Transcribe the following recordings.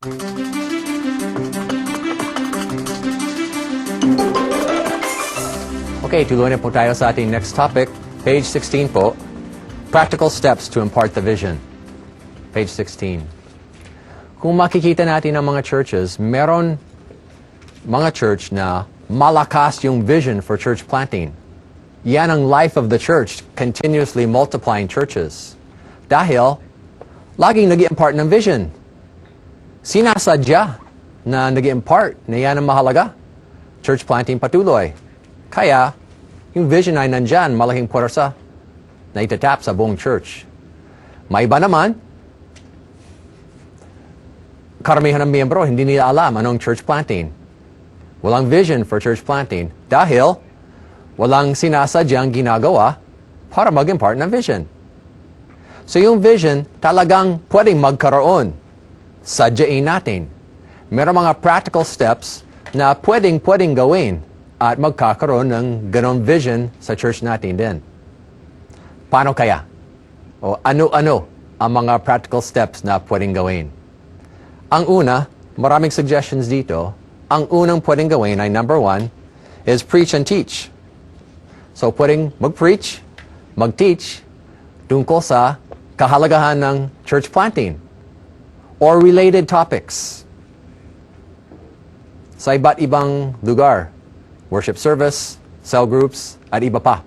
Okay, tuloy na po tayo sa ating next topic. Page 16 po. Practical steps to impart the vision. Page 16. Kung makikita natin ang mga churches, meron mga church na malakas yung vision for church planting. Yan ang life of the church, continuously multiplying churches. Dahil, laging nag-impart ng vision. Sinasadya na nag-impart na yan ang mahalaga. Church planting patuloy. Kaya, yung vision ay nandyan, malaking pwersa na itatap sa buong church. May iba naman, karamihan ng miyembro, hindi nila alam anong church planting. Walang vision for church planting dahil walang sinasadyang ginagawa para mag-impart ng vision. So yung vision, talagang pwedeng magkaroon. Sadyain natin. Meron mga practical steps na pwedeng gawin at magkakaroon ng ganong vision sa church natin din. Paano kaya? O ano-ano ang mga practical steps na pwedeng gawin? Ang una, maraming suggestions dito. Ang unang pwedeng gawin ay number 1 is preach and teach. So pwedeng mag-preach, mag-teach tungkol sa kahalagahan ng church planting or related topics sa iba't ibang lugar. Worship service, cell groups, at iba pa.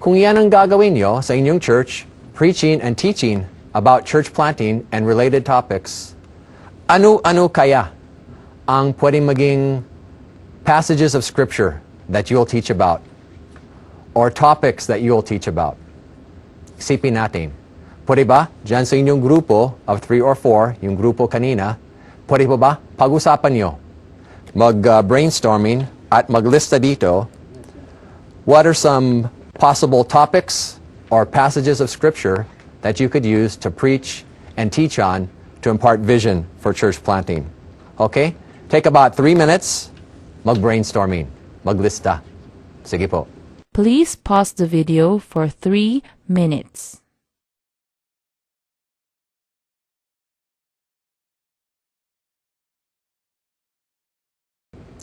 Kung yan ang gagawin nyo sa inyong church, preaching and teaching about church planting and related topics, ano-ano kaya ang pwedeng maging passages of Scripture that you'll teach about or topics that you'll teach about? Isipin natin. Pwede ba, dyan sa inyong grupo of 3 or 4, yung grupo kanina, pwede ba pag-usapan nyo? Mag-brainstorming at maglista dito, what are some possible topics or passages of Scripture that you could use to preach and teach on to impart vision for church planting? Okay? Take about 3 minutes, mag-brainstorming, maglista. Sige po. Please pause the video for 3 minutes.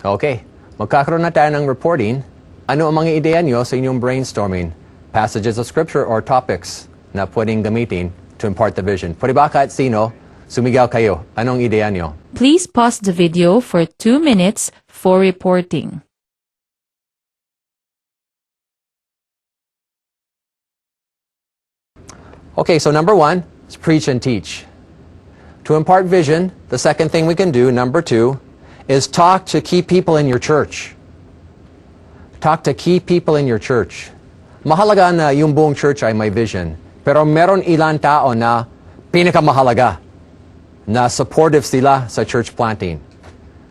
Okay, magkakaroon na tayo ng reporting. Ano ang mga ideya nyo sa inyong brainstorming? Passages of Scripture or topics na pwedeng gamitin to impart the vision? Pwede ba kahit sino, sumigaw kayo? Anong ideya nyo? Please pause the video for 2 minutes for reporting. Okay, so number 1 is preach and teach. To impart vision, the second thing we can do, number 2, is talk to key people in your church. Talk to key people in your church. Mahalaga na yung buong church ay may vision, pero meron ilan tao na pinakamahalaga na supportive sila sa church planting.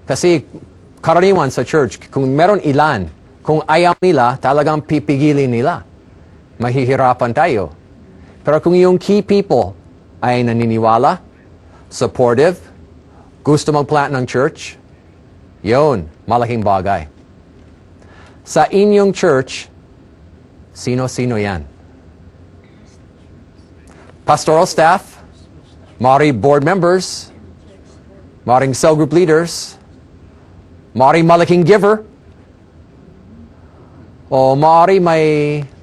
Kasi karaniwan sa church, kung meron ilan, kung ayaw nila, talagang pipigilin nila. Mahihirapan tayo. Pero kung yung key people ay naniniwala, supportive, gusto mag-plant ng church, yun, malaking bagay. Sa inyong church, sino-sino yan? Pastoral staff, maaring board members, maaring cell group leaders, maaring malaking giver, o maaring may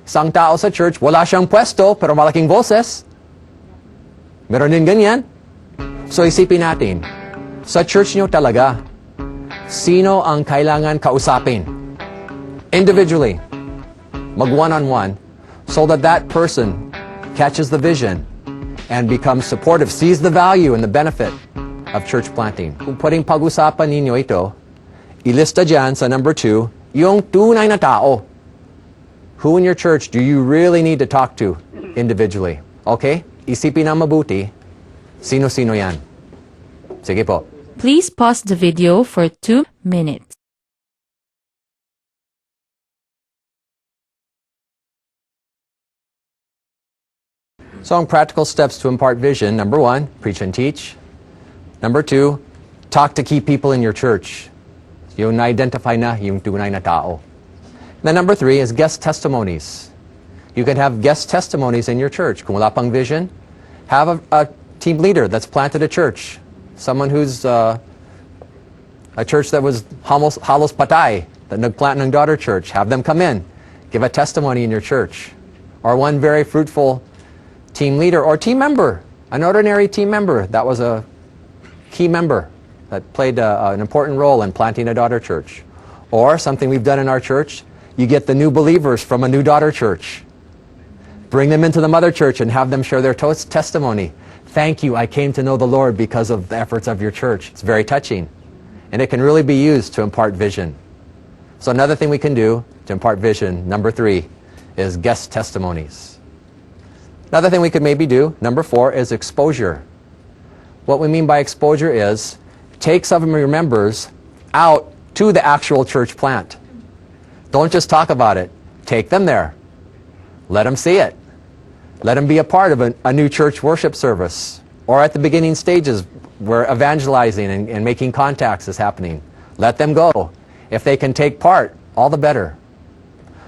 isang tao sa church, wala siyang pwesto, pero malaking boses. Meron din ganyan. So isipin natin, sa church nyo talaga, sino ang kailangan kausapin? Individually, mag one-on-one, so that that person catches the vision and becomes supportive, sees the value and the benefit of church planting. Kung pwedeng pag-usapan ninyo ito, ilista dyan sa number 2, yung tunay na tao. Who in your church do you really need to talk to individually? Okay? Isipin na mabuti, sino-sino yan. Sige po. Please pause the video for 2 minutes. So ang practical steps to impart vision, number 1, preach and teach. Number 2, talk to key people in your church. Yung na-identify na yung tunay na tao. Then number 3 is guest testimonies. You can have guest testimonies in your church. Kung wala pang vision, have a team leader that's planted a church. Someone who's a church that was halos patay, that nagplant ng daughter church, have them come in, give a testimony in your church. Or one very fruitful team leader or team member, an ordinary team member that was a key member that played an important role in planting a daughter church. Or something we've done in our church, you get the new believers from a new daughter church. Bring them into the mother church and have them share their testimony. Thank you, I came to know the Lord because of the efforts of your church. It's very touching. And it can really be used to impart vision. So another thing we can do to impart vision, number 3, is guest testimonies. Another thing we could maybe do, number 4, is exposure. What we mean by exposure is take some of your members out to the actual church plant. Don't just talk about it. Take them there. Let them see it. Let them be a part of a new church worship service, or at the beginning stages where evangelizing and making contacts is happening. Let them go. If they can take part, all the better.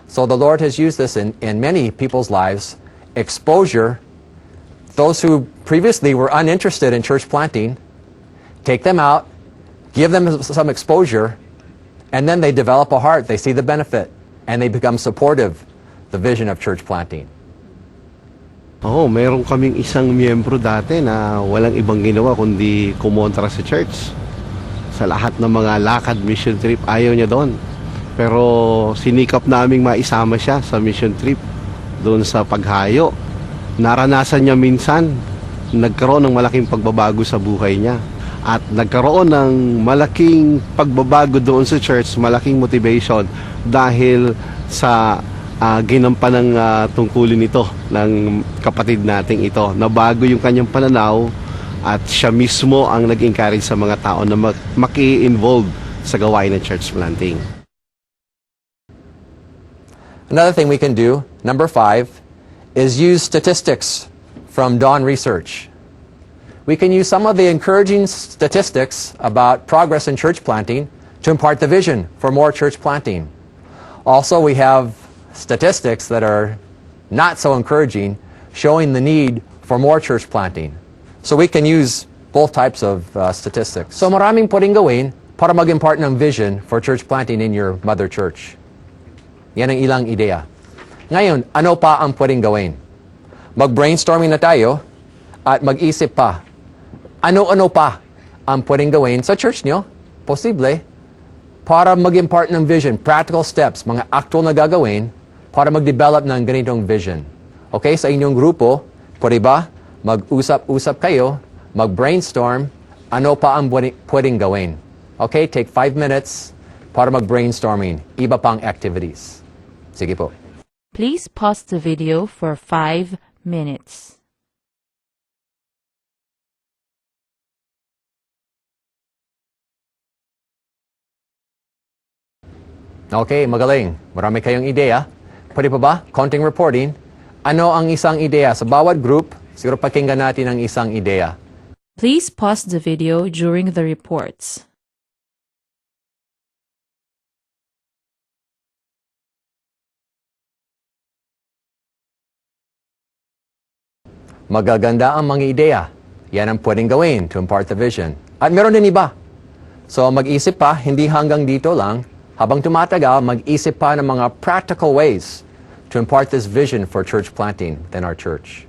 So the Lord has used this in many people's lives. Exposure. Those who previously were uninterested in church planting, take them out, give them some exposure, and then they develop a heart. They see the benefit, and they become supportive, the vision of church planting. Oo, meron kaming isang miyembro dati na walang ibang ginawa kundi kumontra sa church. Sa lahat ng mga lakad mission trip, ayaw niya doon. Pero sinikap naming maisama siya sa mission trip doon sa paghayo. Naranasan niya minsan, nagkaroon ng malaking pagbabago sa buhay niya. At nagkaroon ng malaking pagbabago doon sa church, malaking motivation dahil sa ginampan ng tungkulin nito ng kapatid nating ito. Nabago yung kanyang pananaw at siya mismo ang nag-encourage sa mga tao na maki-involve sa gawain ng church planting. Another thing we can do, number 5, is use statistics from Dawn Research. We can use some of the encouraging statistics about progress in church planting to impart the vision for more church planting. Also, we have statistics that are not so encouraging, showing the need for more church planting. So we can use both types of statistics. So maraming pwedeng gawin para mag-impart ng vision for church planting in your mother church. Yan ang ilang ideya. Ngayon, ano pa ang pwedeng gawin? Mag-brainstorming na tayo at mag-isip pa. Ano-ano pa ang pwedeng gawin sa church nyo? Posible. Para mag-impart ng vision, practical steps, mga actual na gagawin para mag-develop ng ganitong vision. Okay, sa inyong grupo, pwede ba mag-usap-usap kayo, mag-brainstorm, ano pa ang pwedeng gawin? Okay, take 5 minutes para mag-brainstorming, iba pang activities. Sige po. Please pause the video for 5 minutes. Okay, magaling. Marami kayong ideya. Pwede pa ba? Konting reporting. Ano ang isang ideya? Sa bawat group, siguro pakinggan natin ang isang ideya. Please pause the video during the reports. Magaganda ang mga ideya. Yan ang pwedeng gawin to impart the vision. At meron din iba. So mag-isip pa, hindi hanggang dito lang. Habang tumatagal, mag-isip pa ng mga practical ways to impart this vision for church planting within our church.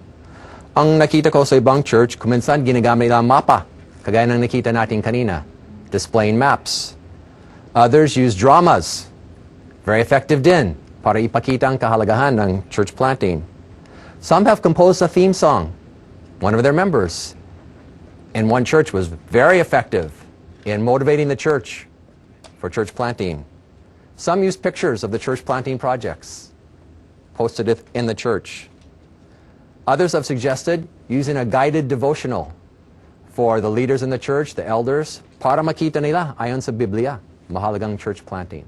Ang nakita ko sa ibang church, kuminsan ginagamit nila mapa, kagaya ng nakita natin kanina, displaying maps. Others use dramas. Very effective din para ipakita ang kahalagahan ng church planting. Some have composed a theme song. One of their members in one church was very effective in motivating the church for church planting. Some use pictures of the church planting projects, posted it in the church. Others have suggested using a guided devotional for the leaders in the church, the elders, para makita nila ayon sa Biblia, mahalagang church planting.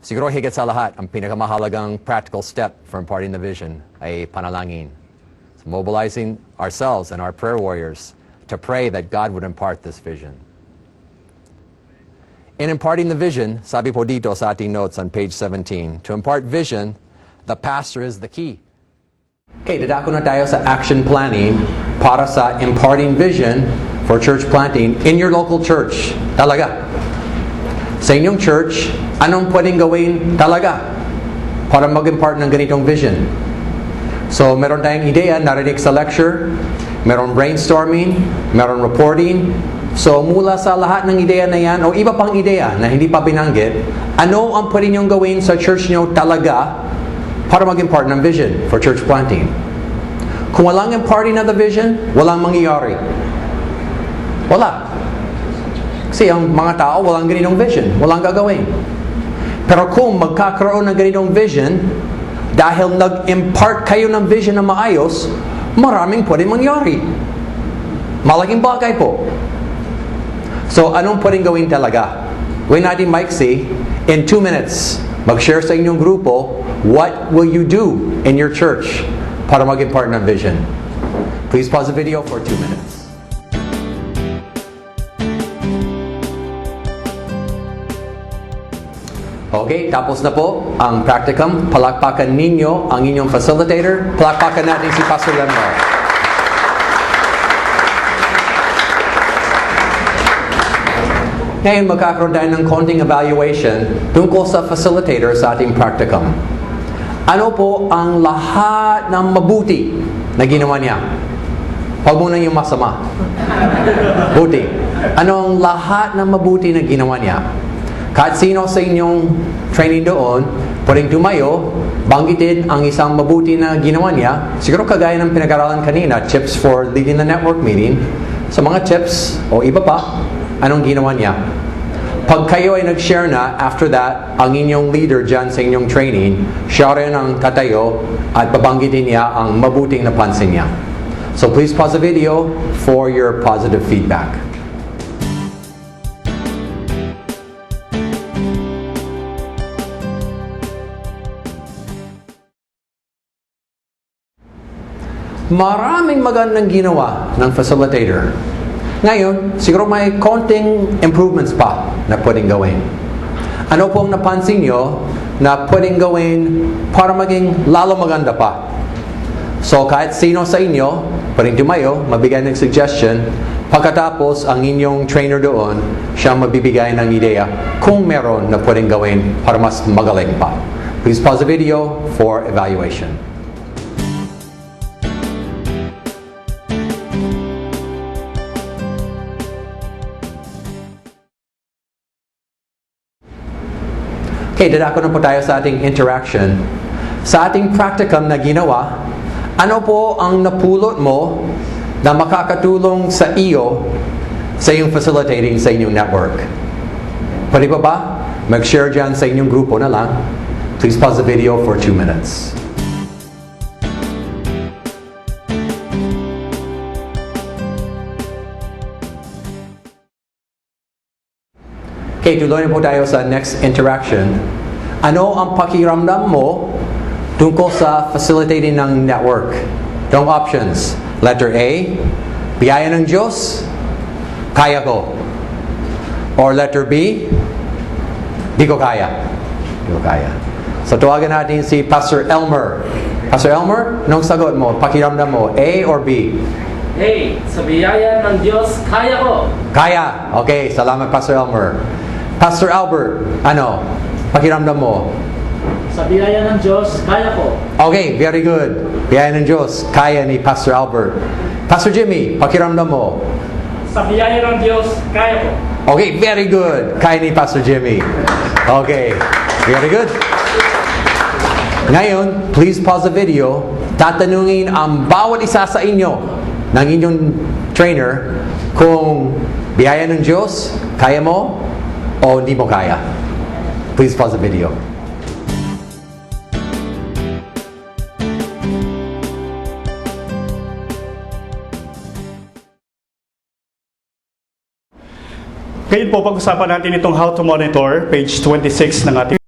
Siguro higit sa lahat, ang pinakamahalagang practical step for imparting the vision ay panalangin. So mobilizing ourselves and our prayer warriors to pray that God would impart this vision. In imparting the vision, sabi po dito sa ating notes on page 17, to impart vision, the pastor is the key. Okay, dadako na tayo sa action planning para sa imparting vision for church planting in your local church. Talaga. Sa inyong church, anong pwedeng gawin talaga para mag-impart ng ganitong vision? So, meron tayong ideya, narinig sa lecture, meron brainstorming, meron reporting. So, mula sa lahat ng ideya na yan, o iba pang ideya na hindi pa binanggit, ano ang pwede niyong gawin sa church niyo talaga para mag-impart ng vision for church planting? Kung walang imparting of the vision, walang mangyayari. Wala. Kasi ang mga tao, walang ganitong vision. Walang gagawin. Pero kung magkakaroon ng ganitong vision, dahil nag-impart kayo ng vision na maayos, maraming pwedeng mangyari. Malaking bagay po. So, anong pwedeng gawin talaga? Gawin natin maiksi, in 2 minutes, mag-share sa inyong grupo, what will you do in your church para mag-impart ng vision? Please pause the video for 2 minutes. Okay, tapos na po ang practicum. Palakpakan ninyo ang inyong facilitator. Palakpakan natin si Pastor Lemar. Ngayon, magkakaroon tayo ng konting evaluation tungkol sa facilitator sa ating practicum. Ano po ang lahat ng mabuti na ginawa niya? Huwag muna yung masama. Buti. Ano ang lahat ng mabuti na ginawa niya? Kahit sino sa inyong training doon, pwedeng tumayo, banggitin ang isang mabuti na ginawa niya. Siguro kagaya ng pinag-aralan kanina, tips for leading the network meeting. Sa mga tips, o iba pa, anong ginawa niya? Pag kayo ay nag-share na, after that, ang inyong leader dyan sa inyong training, siya rin ang tatayo at babanggitin niya ang mabuting napansin niya. So please pause the video for your positive feedback. Maraming magandang ginawa ng facilitator. Ngayon, siguro may konting improvements pa na pwedeng gawin. Ano pong napansin nyo na pwedeng gawin para maging lalo maganda pa? So, kahit sino sa inyo, pwedeng tumayo, mabigay ng suggestion. Pagkatapos, ang inyong trainer doon, siya mabibigay ng ideya kung meron na pwedeng gawin para mas magaling pa. Please pause the video for evaluation. Okay, dadako na po tayo sa ating interaction. Sa ating practicum na ginawa, ano po ang napulot mo na makakatulong sa iyo sa iyong facilitating sa inyong network? Pwede pa ba? Mag-share dyan sa inyong grupo na lang. Please pause the video for 2 minutes. Okay, tuloy na po tayo sa next interaction. Ano ang pakiramdam mo tungkol sa facilitating ng network? Itong options. Letter A, biyaya ng Diyos, kaya ko. Or letter B, di ko kaya. Di ko kaya. So tawagan natin si Pastor Elmer. Pastor Elmer, anong sagot mo? Pakiramdam mo, A or B? Hey, sa biyaya ng Diyos, kaya ko. Kaya. Okay, salamat Pastor Elmer. Pastor Albert, ano? Pakiramdam mo? Sa biyaya ng Diyos, kaya ko. Okay, very good. Biyaya ng Diyos, kaya ni Pastor Albert. Pastor Jimmy, pakiramdam mo? Sa biyaya ng Diyos, kaya ko. Okay, very good. Kaya ni Pastor Jimmy. Okay, very good. Ngayon, please pause the video. Tatanungin ang bawat isa sa inyo ng inyong trainer kung biyaya ng Diyos, kaya mo o hindi mo kaya. Please pause the video. Ngayon po, pag-usapan natin itong how to monitor, page 26 ng ating